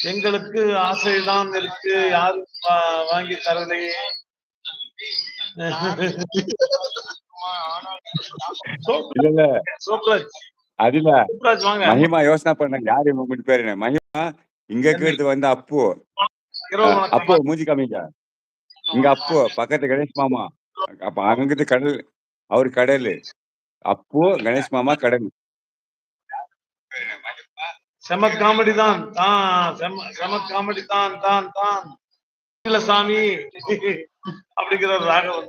எங்களுக்கு ஆசைதான் இருக்கு, யாரும் வாங்கி தரலையே. இல்ல சோப்ராஜ் அதுல சோப்ராஜ் வாங்க. மகிமா யோசனை பண்ண யாரு மூணு பேரு மகிமா இங்க இருக்கிறது வந்து அப்பு அப்போ மூஞ்சி காமிங்க. இங்க அப்பு பக்கத்து கணேஷ் மாமா. அப்ப அங்கிட்டு கடல், அவரு கடல். அப்பு கணேஷ் மாமா கடல். செம காமெடி தான் செம காமெடி தான் தான் தான் இல்ல சாமி அப்படிங்கிற ராகவன்.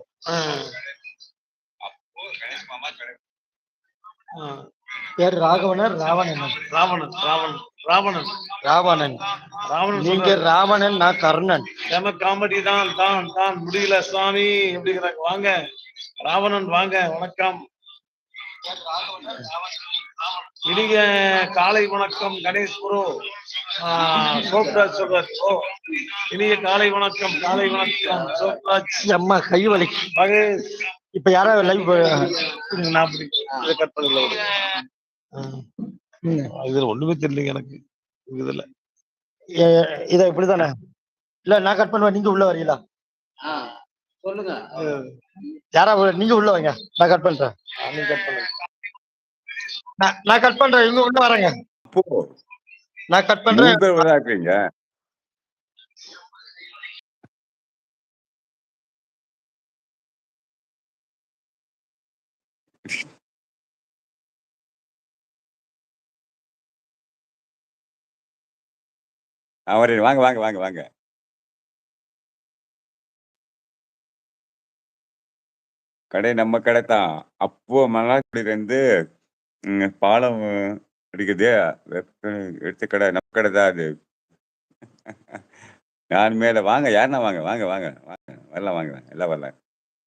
பேர் ராகவனர் ராவணன் ராவணன் ராவணன் ராவணன் ராவணன் ராவணன். நீங்க ராவணன், நான் கர்ணன். செம காமெடி தான் தான் தான் முடியல சாமி அப்படிங்கிறாங்க. வாங்க ராவணன் வாங்க, வணக்கம். இனிய காலை வணக்கம் கணேஷ் ப்ரோ. சோப்ராஜ் சொல்றாரு. இனிய காலை வணக்கம், காலை வணக்கம் சோப்ராஜ். அம்மா கை வலி. மகேஷ் இப்ப யாராவது லைவ் கட் பண்ணல. இதுல ஒண்ணுமே தெரியலங்க எனக்கு இதுல. இத இப்படிதானே? இல்ல நான் கட் பண்ணுவேன், நீங்க உள்ள வரீங்களா? சொல்லுங்க. யாராவது நீங்க உள்ள வாங்க, நான் கட் பண்றேன். நீங்க கட் பண்ணுங்க. நான் கட் பண்றேன், இவங்க உள்ள வரேங்க. நான் கட் பண்றேன். இருக்கீங்க அவரு வாங்க வாங்க வாங்க வாங்க. கடை நம்ம கடை தான். அப்போ மணாக்குடியில இருந்து பாலம் அடிக்குது எடுத்த கடை நம்ம கடை தான் அது. நான் மேல வாங்க, யாருன்னா வாங்க வாங்க வாங்க வாங்க வரலாம், வாங்க எல்லாம் வரலாம்.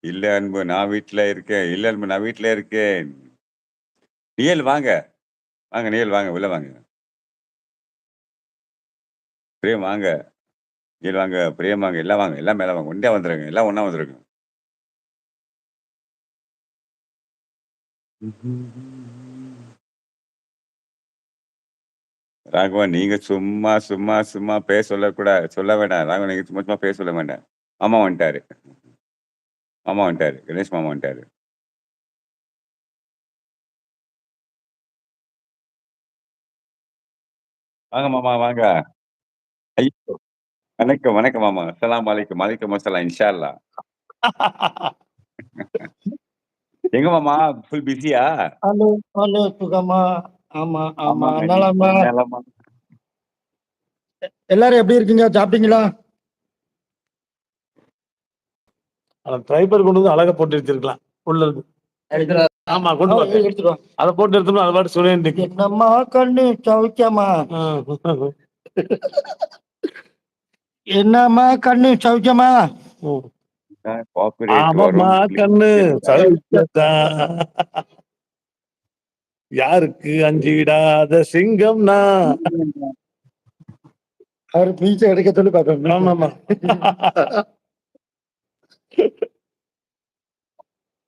இல்ல அன்பு நான் வீட்டுல இருக்கேன், இல்ல அன்பு நான் வீட்டுல இருக்கேன். நியல் வாங்க வாங்க, நியல் வாங்க, உள்ள வாங்க. பிரியம் வாங்க, நியல் வாங்க, பிரியம் வாங்க, எல்லாம் வாங்க, எல்லாம் மேல வாங்க, ஒன்றா வந்துருங்க, எல்லாம் ஒண்ணா வந்துருங்க. ராகவன் நீங்க சும்மா சும்மா சும்மா பேச சொல்ல வேண்டாம். ராகவன் நீங்க சும்மா சும்மா பேச சொல்ல வேண்டாம். மாமா வந்துட்டாரு, மாமா வந்துட்டாரு, கணேஷ் மாமா வந்துட்டாரு. வாங்க மாமா வாங்க. ஐயோ வணக்கம் வணக்கம் மாமா. அஸ்ஸலாமு அலைக்கும். வலைக்கும் அஸ்ஸலாம். இன்ஷா அல்லாஹ். எங்க மாமா ஃபுல் பிஸியா? ஹலோ ஹலோ சுகமா. ஆமா ஆமா நலமா. எல்லாரும் எப்படி இருக்கீங்க? சாப்பிட்டீங்களா? ட்ரைபர் கொண்டு வந்து அழகா போட்டு வச்சிருக்கலாம் உள்ள இருந்து. ஆமா கொண்டு எடுத்துருவோம். அதை போட்டு எடுத்தோம்னா அதை பாட்டு சொல்லிட்டு. என்னம்மா கண்ணு சௌக்கியமா? என்னம்மா கண்ணு சௌக்கியமா? ஆமாம்மா கண்ணு சௌக்கியதா. யாருக்கு அஞ்சிடாத சிங்கம்னா அவர் பீச்சை எடுக்க சொல்லி பார்க்கணும். ஆமாமா.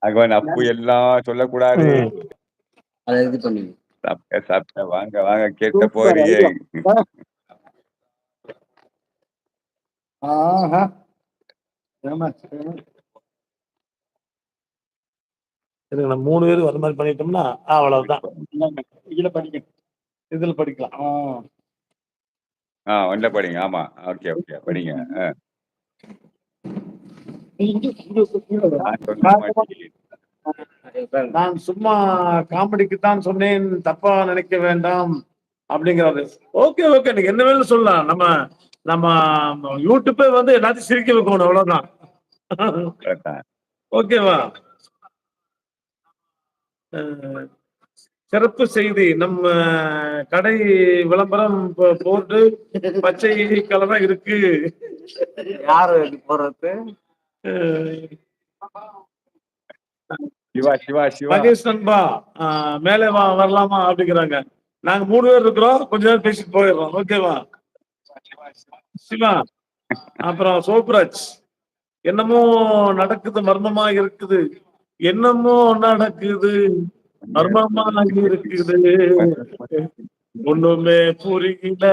அகவன் அப்பு எல்லாம் சொல்லக்கூடாது. அதை இது பண்ணி சாப்பிட்ட வாங்க வாங்க கேட்ட போறியே. ஆஹா நம்ம 3 பேர் வர மாதிரி பண்ணிட்டோம்னா அவ்வளவுதான். இதுல படிக்க, இதுல படிக்கலாம். ஒன்ல படிங்க. ஆமா ஓகே ஓகே படிங்க. நான் சும்மா காமெடிக்கு தான் சொன்னேன், தப்பா நினைக்க வேண்டாம் அப்படிங்கிறது. ஓகே ஓகே, நீங்க என்ன வேணும் சொல்லலாம். நம்ம நம்ம யூடியூப்பே வந்து எல்லாத்தையும் சிரிக்க வைக்கணும், அவ்வளவுதான். ஓகேவா? சிறப்பு செய்தி, நம்ம கடை விளம்பரம் போட்டு பச்சை கலரா இருக்கு. யாரு போறது? சிவா சிவா சிவா மகேஷ் நண்பா மேலே வரலாமா அப்படிங்கிறாங்க. நாங்க 3 பேர் இருக்கிறோம், கொஞ்ச நேரம் பேசிட்டு போயிடுறோம். ஓகேவா? சிவா அப்புறம் சோப்ராஜ். என்னமோ நடக்குது, மர்மமா இருக்குது, என்னமோ நடக்குது மர்மமா இருக்குது, ஒண்ணுமே புரியல.